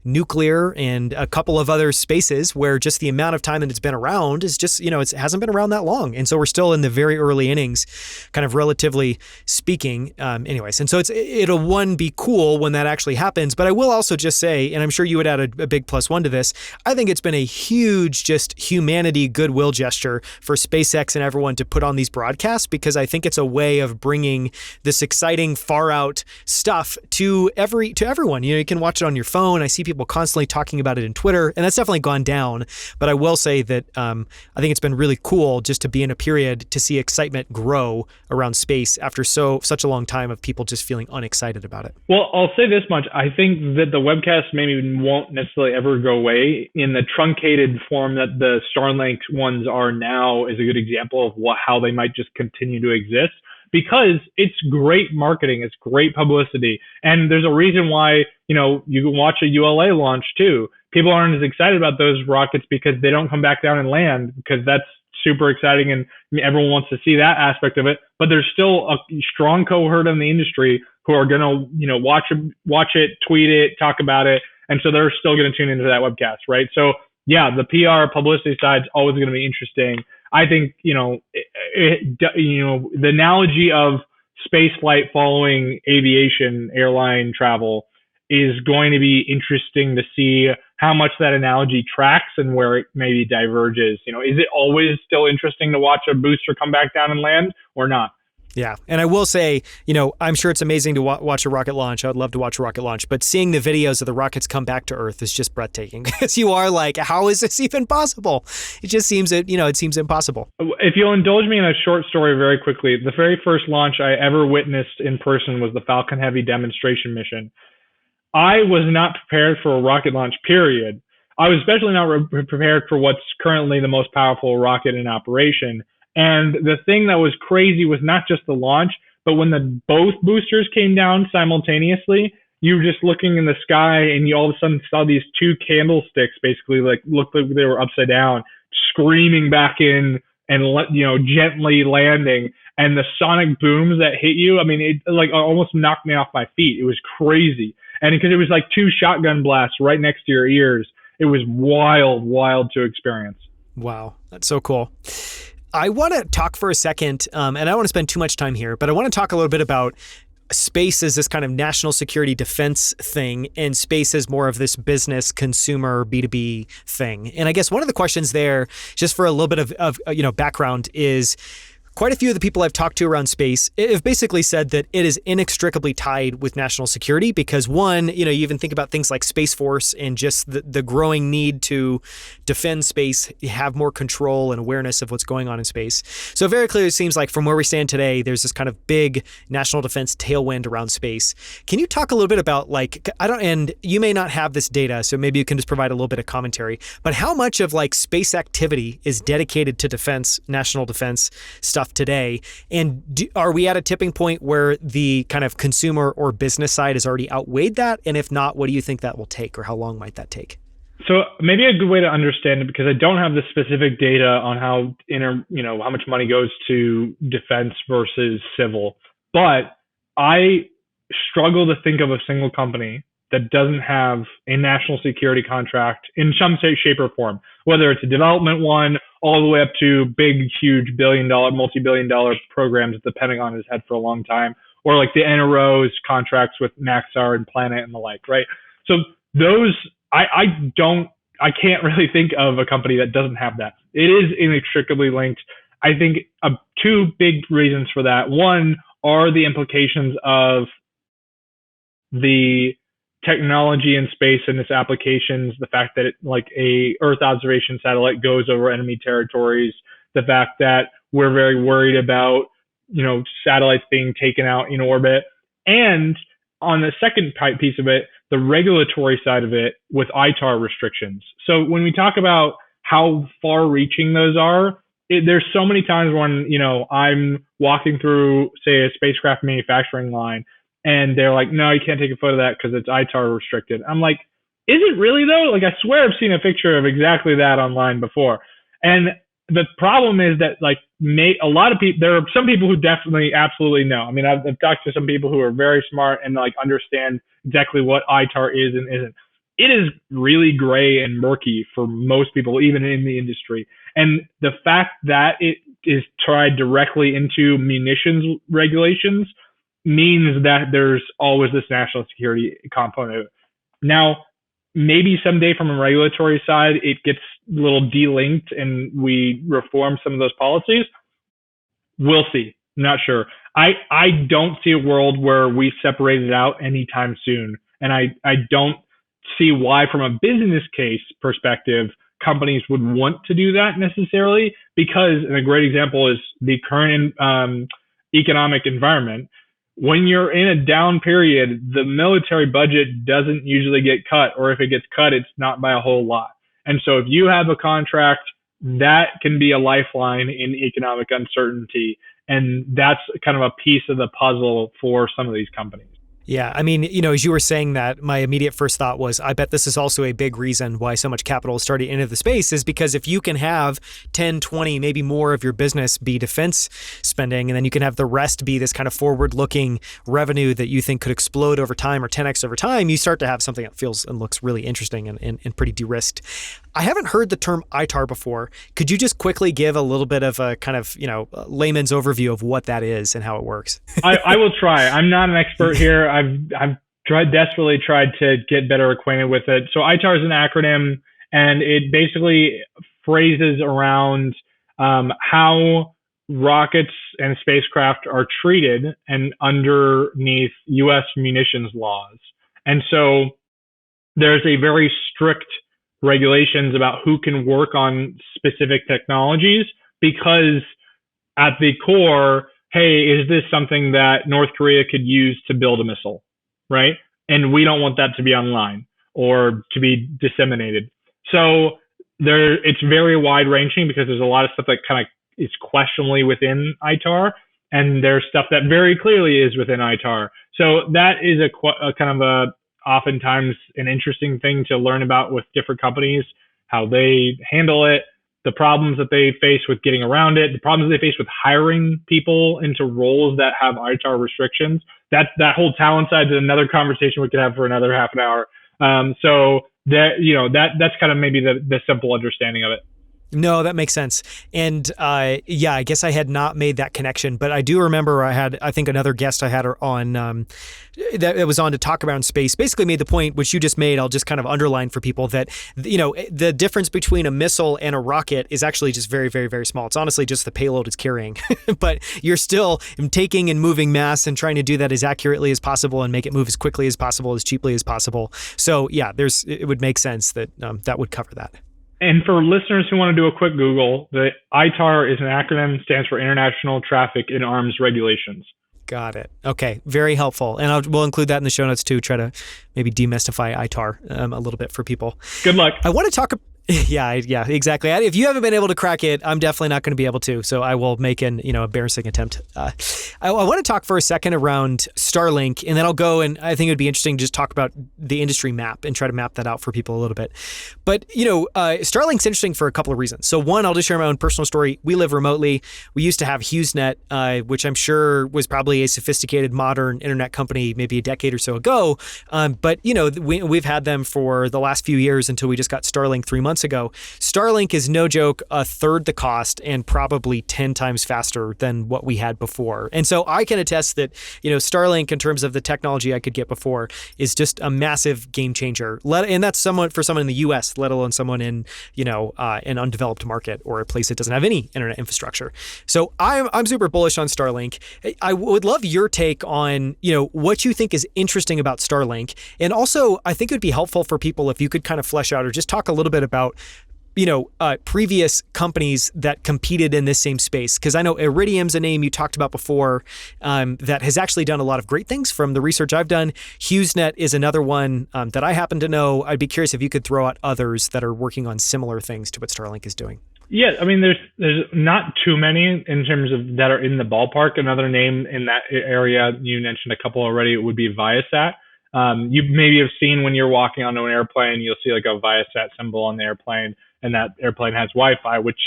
[SPEAKER 1] nuclear and a couple of other spaces where just the amount of time that it's been around is just, it hasn't been around that long. And so we're still in the very early innings, kind of relatively speaking. Anyways, and so it'll be cool when that actually happens. But I will also just say, and I'm sure you would add a big +1 to this, I think it's been a huge just humanity goodwill gesture for SpaceX and everyone to put on these broadcasts, because I think it's a way of bringing this exciting far out stuff to everyone. You can watch it on your phone. I see people constantly talking about it in Twitter, and that's definitely gone down. But I will say that I think it's been really cool just to be in a period to see excitement grow around space after such a long time of people just feeling unexcited about it.
[SPEAKER 2] Well, I'll say this much. I think that the webcasts maybe won't necessarily ever go away. In the truncated form that the Starlink ones are now is a good example of how they might just continue to exist. because it's great marketing, it's great publicity, and there's a reason why, you can watch a ULA launch too. People aren't as excited about those rockets because they don't come back down and land, because that's super exciting and everyone wants to see that aspect of it. But there's still a strong cohort in the industry who are going to, watch it, tweet it, talk about it. And so they're still going to tune into that webcast, right? So yeah, the PR publicity side is always going to be interesting. I think, the analogy of space flight following aviation airline travel is going to be interesting to see how much that analogy tracks and where it maybe diverges. Is it always still interesting to watch a booster come back down and land or not?
[SPEAKER 1] Yeah. And I will say, I'm sure it's amazing to watch a rocket launch. I would love to watch a rocket launch, but seeing the videos of the rockets come back to Earth is just breathtaking, because you are like, how is this even possible? It just seems it seems impossible.
[SPEAKER 2] If you'll indulge me in a short story very quickly, the very first launch I ever witnessed in person was the Falcon Heavy demonstration mission. I was not prepared for a rocket launch, period. I was especially not prepared for what's currently the most powerful rocket in operation. And the thing that was crazy was not just the launch, but when both boosters came down simultaneously, you were just looking in the sky and you all of a sudden saw these two candlesticks basically looked like they were upside down, screaming back in and gently landing. And the sonic booms that hit you, it almost knocked me off my feet. It was crazy. And because it was like two shotgun blasts right next to your ears, it was wild to experience.
[SPEAKER 1] Wow, that's so cool. I want to talk for a second, and I don't want to spend too much time here, but I want to talk a little bit about space as this kind of national security defense thing, and space as more of this business consumer B2B thing. And I guess one of the questions there, just for a little bit of background, is quite a few of the people I've talked to around space have basically said that it is inextricably tied with national security because, one, you even think about things like Space Force and just the growing need to defend space, have more control and awareness of what's going on in space. So very clearly, it seems like from where we stand today, there's this kind of big national defense tailwind around space. Can you talk a little bit about, and you may not have this data, so maybe you can just provide a little bit of commentary, but how much of space activity is dedicated to defense, national defense stuff today? And are we at a tipping point where the kind of consumer or business side has already outweighed that? And if not, what do you think that will take, or how long might that take?
[SPEAKER 2] So maybe a good way to understand it, because I don't have the specific data on how how much money goes to defense versus civil, but I struggle to think of a single company that doesn't have a national security contract in some shape or form, whether it's a development one all the way up to big, huge multi-billion-dollar programs that the Pentagon has had for a long time, or like the NRO's contracts with Maxar and Planet and the like, right? So those, I can't really think of a company that doesn't have that. It is inextricably linked. I think two big reasons for that. One are the implications of the technology in space and its applications, the fact that a Earth observation satellite goes over enemy territories, the fact that we're very worried about, satellites being taken out in orbit. And on the second piece of it, the regulatory side of it with ITAR restrictions. So when we talk about how far reaching those are, there's so many times when, I'm walking through, say, a spacecraft manufacturing line, and they're like, no, you can't take a photo of that because it's ITAR restricted. I'm like, is it really though? I swear I've seen a picture of exactly that online before. And the problem is that a lot of people, there are some people who definitely absolutely know. I've talked to some people who are very smart and understand exactly what ITAR is and isn't. It is really gray and murky for most people, even in the industry. And the fact that it is tied directly into munitions regulations means that there's always this national security component. Now, maybe someday from a regulatory side, it gets a little delinked and we reform some of those policies. We'll see. I'm not sure. I don't see a world where we separate it out anytime soon. And I don't see why, from a business case perspective, companies would want to do that necessarily, because, and a great example is the current economic environment. When you're in a down period, the military budget doesn't usually get cut, or if it gets cut, it's not by a whole lot. And so if you have a contract, that can be a lifeline in economic uncertainty. And that's kind of a piece of the puzzle for some of these companies.
[SPEAKER 1] Yeah. I mean, as you were saying that, my immediate first thought was, I bet this is also a big reason why so much capital is starting into the space, is because if you can have 10, 20, maybe more of your business be defense spending, and then you can have the rest be this kind of forward-looking revenue that you think could explode over time or 10x over time, you start to have something that feels and looks really interesting and pretty de-risked. I haven't heard the term ITAR before. Could you just quickly give a little bit of a kind of, layman's overview of what that is and how it works?
[SPEAKER 2] I will try. I'm not an expert here. I've desperately tried to get better acquainted with it. So ITAR is an acronym, and it basically phrases around how rockets and spacecraft are treated and underneath U.S. munitions laws. And so there's a very strict regulations about who can work on specific technologies, because at the core, hey, is this something that North Korea could use to build a missile, right? And we don't want that to be online or to be disseminated. So it's very wide ranging, because there's a lot of stuff that kind of is questionably within ITAR, and there's stuff that very clearly is within ITAR. So that is a kind of a oftentimes an interesting thing to learn about with different companies, how they handle it, the problems that they face with getting around it, the problems they face with hiring people into roles that have ITAR restrictions. That whole talent side is another conversation we could have for another half an hour. So that's kind of maybe the simple understanding of it.
[SPEAKER 1] No, that makes sense. And I guess I had not made that connection, but I do remember I think another guest I had on that was on to talk about space basically made the point, which you just made. I'll just kind of underline for people that, the difference between a missile and a rocket is actually just very, very, very small. It's honestly just the payload it's carrying, but you're still taking and moving mass and trying to do that as accurately as possible and make it move as quickly as possible, as cheaply as possible. So yeah, it would make sense that that would cover that.
[SPEAKER 2] And for listeners who want to do a quick Google, the ITAR is an acronym, stands for International Traffic in Arms Regulations.
[SPEAKER 1] Got it. Okay. Very helpful. And we'll include that in the show notes too, try to maybe demystify ITAR a little bit for people.
[SPEAKER 2] Good luck.
[SPEAKER 1] I want to talk. Yeah, exactly. If you haven't been able to crack it, I'm definitely not going to be able to. So I will make an embarrassing attempt. I want to talk for a second around Starlink, and then I'll go, and I think it would be interesting to just talk about the industry map and try to map that out for people a little bit. But Starlink's interesting for a couple of reasons. So one, I'll just share my own personal story. We live remotely. We used to have HughesNet, which I'm sure was probably a sophisticated modern internet company maybe a decade or so ago. But we've had them for the last few years until we just got Starlink 3 months ago. Starlink is no joke, a third the cost and probably 10 times faster than what we had before. And so I can attest that, Starlink, in terms of the technology I could get before, is just a massive game changer. And that's for someone in the US, let alone someone in, an undeveloped market or a place that doesn't have any internet infrastructure. So I'm super bullish on Starlink. I would love your take on, what you think is interesting about Starlink. And also, I think it would be helpful for people if you could kind of flesh out or just talk a little bit about previous companies that competed in this same space. Because I know Iridium's a name you talked about before that has actually done a lot of great things from the research I've done. HughesNet is another one that I happen to know. I'd be curious if you could throw out others that are working on similar things to what Starlink is doing.
[SPEAKER 2] Yeah, I mean, there's not too many in terms of that are in the ballpark. Another name in that area, you mentioned a couple already, would be Viasat. You maybe have seen when you're walking onto an airplane, you'll see like a Viasat symbol on the airplane, and that airplane has Wi-Fi, which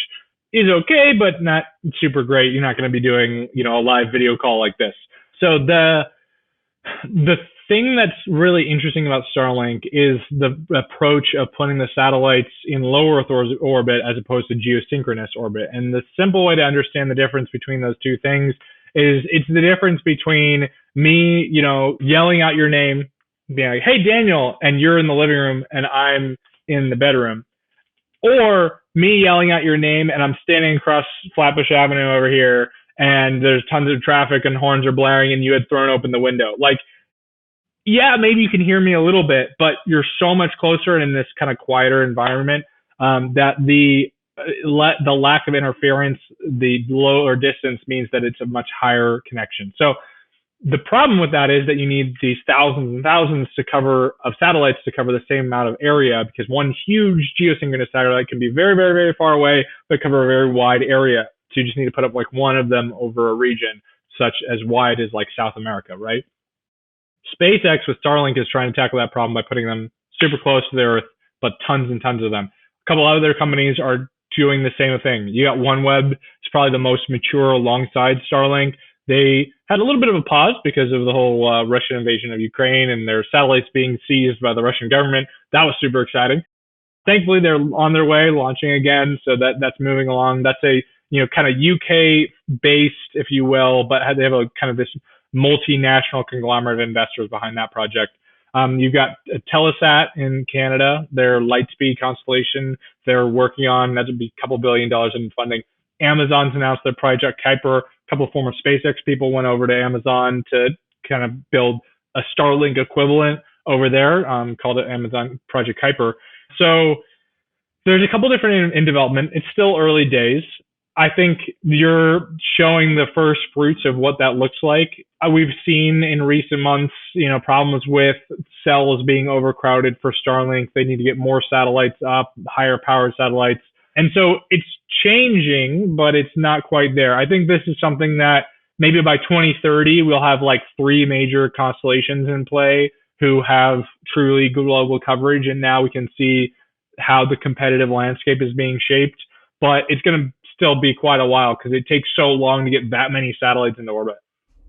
[SPEAKER 2] is okay, but not super great. You're not going to be doing, a live video call like this. So the thing that's really interesting about Starlink is the approach of putting the satellites in low Earth orbit as opposed to geosynchronous orbit. And the simple way to understand the difference between those two things is it's the difference between me, yelling out your name, being like, "Hey, Daniel," and you're in the living room and I'm in the bedroom. Or me yelling out your name and I'm standing across Flatbush Avenue over here and there's tons of traffic and horns are blaring and you had thrown open the window. Like, yeah, maybe you can hear me a little bit, but you're so much closer in this kind of quieter environment that the lack of interference, the lower distance means that it's a much higher connection. So the problem with that is that you need these thousands and thousands of satellites to cover the same amount of area, because one huge geosynchronous satellite can be very, very, very far away, but cover a very wide area. So you just need to put up like one of them over a region such as wide as like South America, right? SpaceX with Starlink is trying to tackle that problem by putting them super close to the Earth, but tons and tons of them. A couple other companies are doing the same thing. You got OneWeb, it's probably the most mature alongside Starlink. They had a little bit of a pause because of the whole Russian invasion of Ukraine and their satellites being seized by the Russian government. That was super exciting. Thankfully, they're on their way, launching again, so that's moving along. That's a kind of UK based, if you will, but they have a kind of this multinational conglomerate of investors behind that project. You've got Telesat in Canada, their Lightspeed constellation. They're working on that would be a couple $1 billion in funding. Amazon's announced their Project Kuiper. A couple of former SpaceX people went over to Amazon to kind of build a Starlink equivalent over there, called it Amazon Project Kuiper. So there's a couple different in development. It's still early days. I think you're showing the first fruits of what that looks like. We've seen in recent months, problems with cells being overcrowded for Starlink. They need to get more satellites up, higher powered satellites. And so it's changing, but it's not quite there. I think this is something that maybe by 2030, we'll have like 3 major constellations in play who have truly global coverage. And now we can see how the competitive landscape is being shaped. But it's going to still be quite a while because it takes so long to get that many satellites into orbit.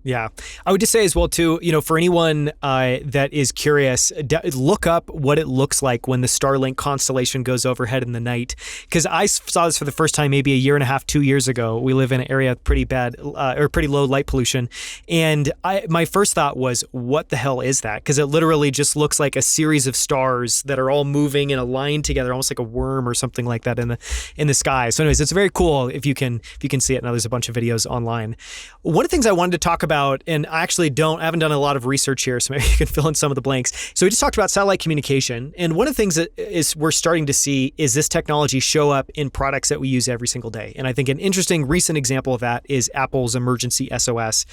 [SPEAKER 1] Yeah. I would just say as well, too, for anyone that is curious, look up what it looks like when the Starlink constellation goes overhead in the night. Because I saw this for the first time maybe a year and a half, 2 years ago. We live in an area with pretty bad or pretty low light pollution. And my first thought was, what the hell is that? Because it literally just looks like a series of stars that are all moving in a line together, almost like a worm or something like that in the sky. So anyways, it's very cool if you can see it. Now there's a bunch of videos online. One of the things I wanted to talk about, and I haven't done a lot of research here, so maybe you can fill in some of the blanks. So we just talked about satellite communication, and one of the things that we're starting to see is this technology show up in products that we use every single day. And I think an interesting recent example of that is Apple's emergency SOS,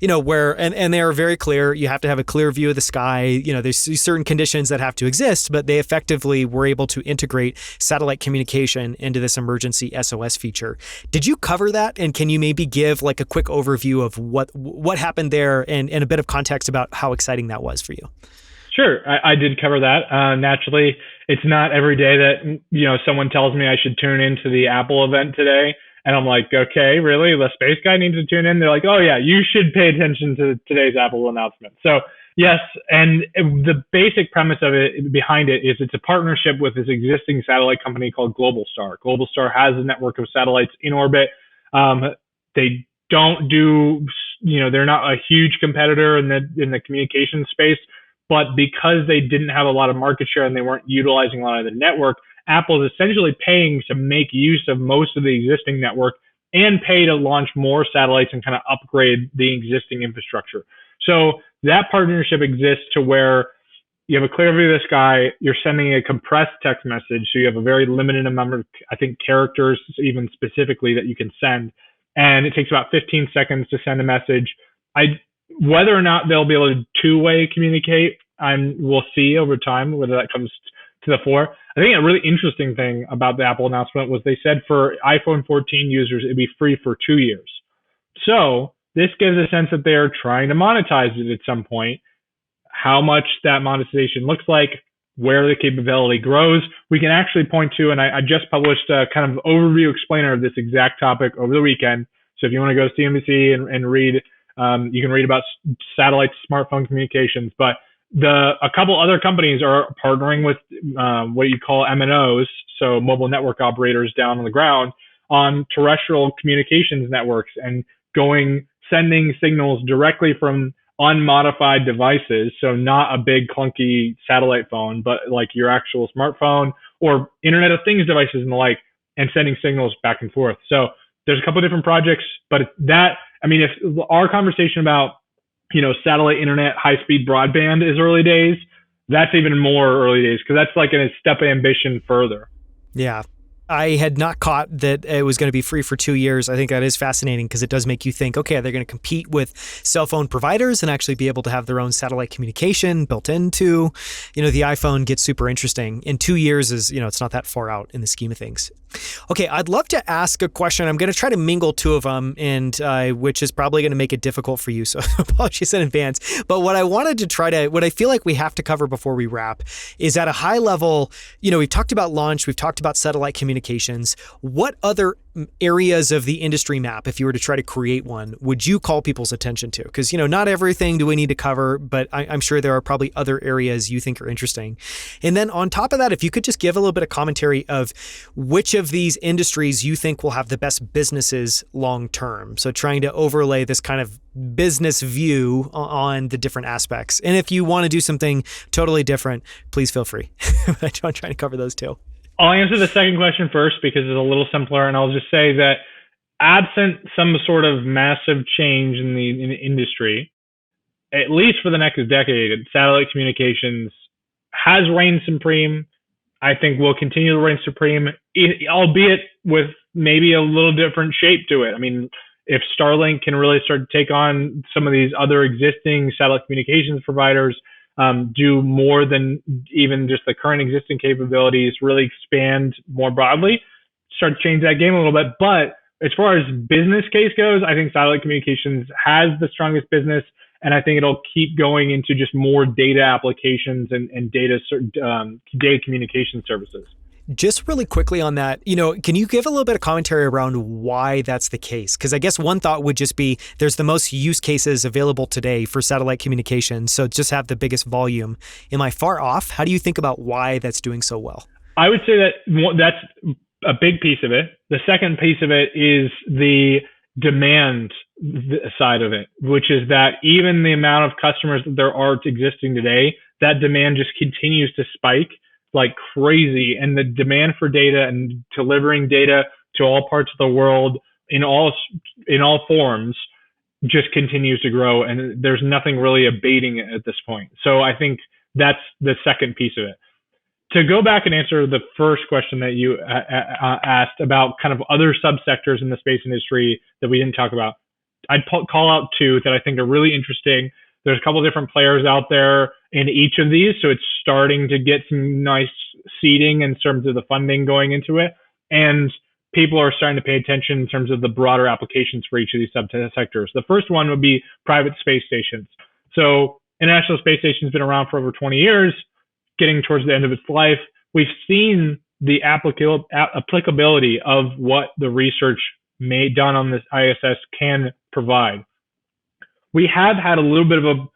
[SPEAKER 1] where, and they are very clear, you have to have a clear view of the sky, there's certain conditions that have to exist, but they effectively were able to integrate satellite communication into this emergency SOS feature. Did you cover that? And can you maybe give like a quick overview of what happened there and a bit of context about how exciting that was for you?
[SPEAKER 2] Sure. I did cover that. Naturally, it's not every day that, someone tells me I should tune into the Apple event today. And I'm like, okay, really? The space guy needs to tune in? They're like, oh yeah, you should pay attention to today's Apple announcement. So yes. And the basic premise of it behind it is it's a partnership with this existing satellite company called Globalstar. Globalstar has a network of satellites in orbit. They don't do, they're not a huge competitor in the communication space, but because they didn't have a lot of market share and they weren't utilizing a lot of the network, Apple is essentially paying to make use of most of the existing network and pay to launch more satellites and kind of upgrade the existing infrastructure. So that partnership exists to where you have a clear view of the sky, you're sending a compressed text message, so you have a very limited amount of, I think, characters even specifically that you can send. And it takes about 15 seconds to send a message. Whether or not they'll be able to two-way communicate, we'll see over time whether that comes to the fore. I think a really interesting thing about the Apple announcement was they said for iPhone 14 users, it'd be free for 2 years. So this gives a sense that they're trying to monetize it at some point. How much that monetization looks like, where the capability grows, we can actually point to, and I just published a kind of overview explainer of this exact topic over the weekend. So if you want to go to CNBC and read, you can read about satellite smartphone communications. But a couple other companies are partnering with what you call MNOs, so mobile network operators down on the ground, on terrestrial communications networks and sending signals directly from unmodified devices, so not a big clunky satellite phone, but like your actual smartphone or Internet of Things devices and the like, and sending signals back and forth. So there's a couple of different projects, but if our conversation about, satellite internet, high-speed broadband is early days, that's even more early days because that's like a step of ambition further.
[SPEAKER 1] Yeah. I had not caught that it was going to be free for 2 years. I think that is fascinating because it does make you think, okay, they're going to compete with cell phone providers and actually be able to have their own satellite communication built into, the iPhone. Gets super interesting. In 2 years is, it's not that far out in the scheme of things. Okay, I'd love to ask a question. I'm going to try to mingle two of them, and which is probably going to make it difficult for you. So apologies in advance. But what I feel like we have to cover before we wrap is at a high level, we've talked about launch, we've talked about satellite communications. What other areas of the industry map, if you were to try to create one, would you call people's attention to? Because, not everything do we need to cover, but I'm sure there are probably other areas you think are interesting. And then on top of that, if you could just give a little bit of commentary of which of these industries you think will have the best businesses long term. So trying to overlay this kind of business view on the different aspects. And if you want to do something totally different, please feel free. I'm trying to cover those too.
[SPEAKER 2] I'll answer the second question first because it's a little simpler, and I'll just say that absent some sort of massive change in the industry, at least for the next decade, satellite communications has reigned supreme. I think will continue to reign supreme, albeit with maybe a little different shape to it. I mean, if Starlink can really start to take on some of these other existing satellite communications providers, do more than even just the current existing capabilities, really expand more broadly, start to change that game a little bit. But as far as business case goes, I think satellite communications has the strongest business, and I think it'll keep going into just more data applications and data communication services.
[SPEAKER 1] Just really quickly on that, can you give a little bit of commentary around why that's the case? Because I guess one thought would just be there's the most use cases available today for satellite communications, so just have the biggest volume. Am I far off? How do you think about why that's doing so well?
[SPEAKER 2] I would say that that's a big piece of it. The second piece of it is the demand side of it, which is that even the amount of customers that there are existing today, that demand just continues to spike like crazy, and the demand for data and delivering data to all parts of the world in all forms just continues to grow, and there's nothing really abating it at this point. So I think that's the second piece of it. To go back and answer the first question that you asked about kind of other subsectors in the space industry that we didn't talk about, I'd call out two that I think are really interesting. There's a couple of different players out there in each of these, so it's starting to get some nice seeding in terms of the funding going into it, and people are starting to pay attention in terms of the broader applications for each of these subsectors. The first one would be private space stations. So International Space Station has been around for over 20 years, getting towards the end of its life. We've seen the applicability of what the research done on this ISS can provide. We have had a little bit of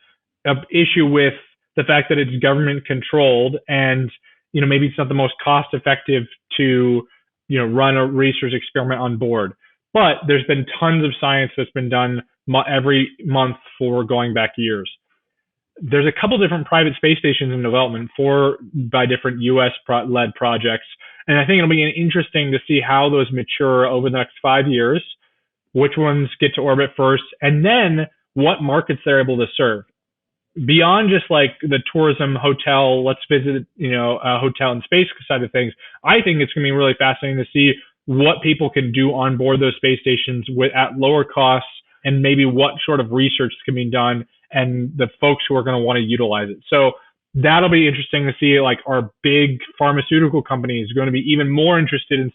[SPEAKER 2] a issue with the fact that it's government controlled, and maybe it's not the most cost effective to run a research experiment on board. But there's been tons of science that's been done every month for going back years. There's a couple different private space stations in development by different U.S. led projects, and I think it'll be interesting to see how those mature over the next 5 years, which ones get to orbit first, and then what markets they're able to serve. Beyond just like the tourism hotel, let's visit, a hotel in space side of things, I think it's going to be really fascinating to see what people can do on board those space stations at lower costs, and maybe what sort of research can be done, and the folks who are going to want to utilize it. So that'll be interesting to see. Like, our big pharmaceutical companies are going to be even more interested in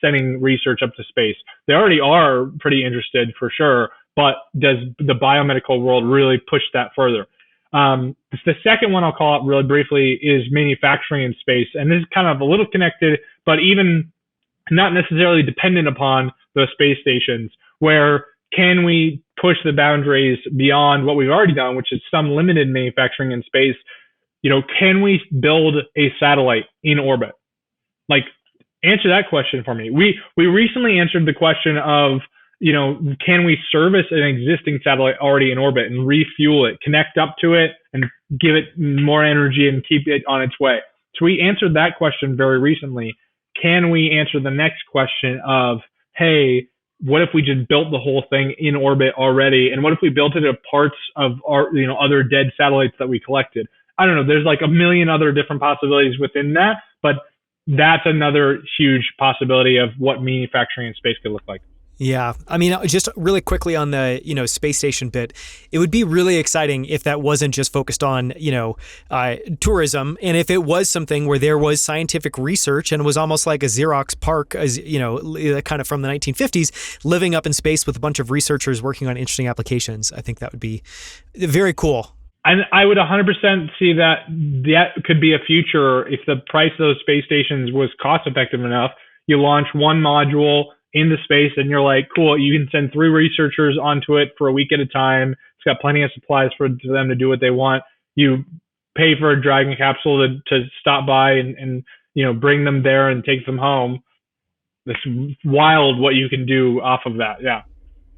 [SPEAKER 2] sending research up to space. They already are pretty interested for sure, but does the biomedical world really push that further? The second one I'll call out really briefly is manufacturing in space. And this is kind of a little connected, but even not necessarily dependent upon those space stations, where can we push the boundaries beyond what we've already done, which is some limited manufacturing in space? Can we build a satellite in orbit? Like, answer that question for me. We recently answered the question of, can we service an existing satellite already in orbit and refuel it, connect up to it, and give it more energy and keep it on its way? So we answered that question very recently. Can we answer the next question of, hey, what if we just built the whole thing in orbit already? And what if we built it of parts of our, other dead satellites that we collected? I don't know. There's like a million other different possibilities within that, but that's another huge possibility of what manufacturing in space could look like.
[SPEAKER 1] Yeah. I mean, just really quickly on the, space station bit, it would be really exciting if that wasn't just focused on, tourism. And if it was something where there was scientific research and it was almost like a Xerox PARC, as, kind of from the 1950s, living up in space with a bunch of researchers working on interesting applications. I think that would be very cool.
[SPEAKER 2] And I would 100% see that could be a future if the price of those space stations was cost effective enough. You launch one module into space and you're like, cool, you can send 3 researchers onto it for a week at a time. It's got plenty of supplies for them to do what they want. You pay for a Dragon capsule to stop by and bring them there and take them home. It's wild what you can do off of that. Yeah.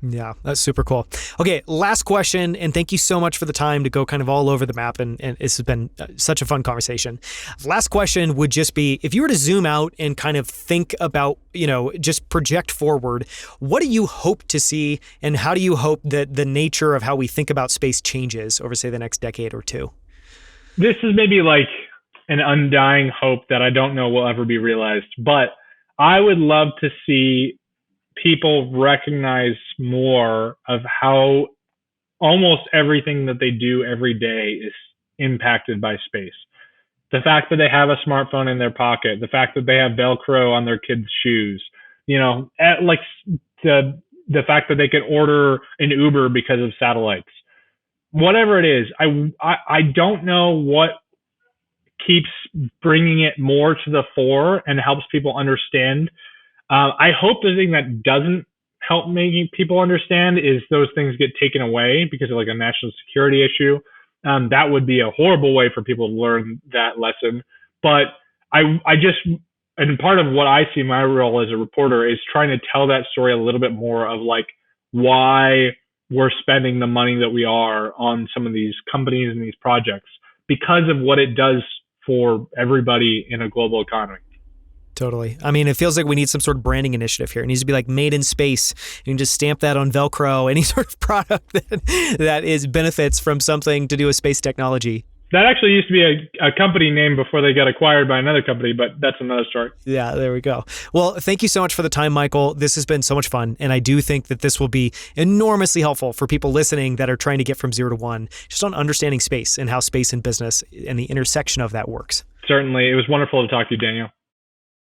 [SPEAKER 1] Yeah, that's super cool. Okay, last question, and thank you so much for the time to go kind of all over the map, and this has been such a fun conversation. Last question would just be, if you were to zoom out and kind of think about, just project forward, what do you hope to see, and how do you hope that the nature of how we think about space changes over, say, the next decade or two?
[SPEAKER 2] This is maybe like an undying hope that I don't know will ever be realized, but I would love to see people recognize more of how almost everything that they do every day is impacted by space. The fact that they have a smartphone in their pocket, the fact that they have Velcro on their kids' shoes, like the fact that they can order an Uber because of satellites, whatever it is. I don't know what keeps bringing it more to the fore and helps people understand. I hope the thing that doesn't help making people understand is those things get taken away because of like a national security issue. That would be a horrible way for people to learn that lesson. But and part of what I see my role as a reporter is trying to tell that story a little bit more of like why we're spending the money that we are on some of these companies and these projects because of what it does for everybody in a global economy.
[SPEAKER 1] Totally. I mean, it feels like we need some sort of branding initiative here. It needs to be like made in space. You can just stamp that on Velcro, any sort of product that is benefits from something to do with space technology.
[SPEAKER 2] That actually used to be a company name before they got acquired by another company, but that's another story.
[SPEAKER 1] Yeah, there we go. Well, thank you so much for the time, Michael. This has been so much fun. And I do think that this will be enormously helpful for people listening that are trying to get from 0 to 1, just on understanding space and how space and business and the intersection of that works.
[SPEAKER 2] Certainly. It was wonderful to talk to you, Daniel.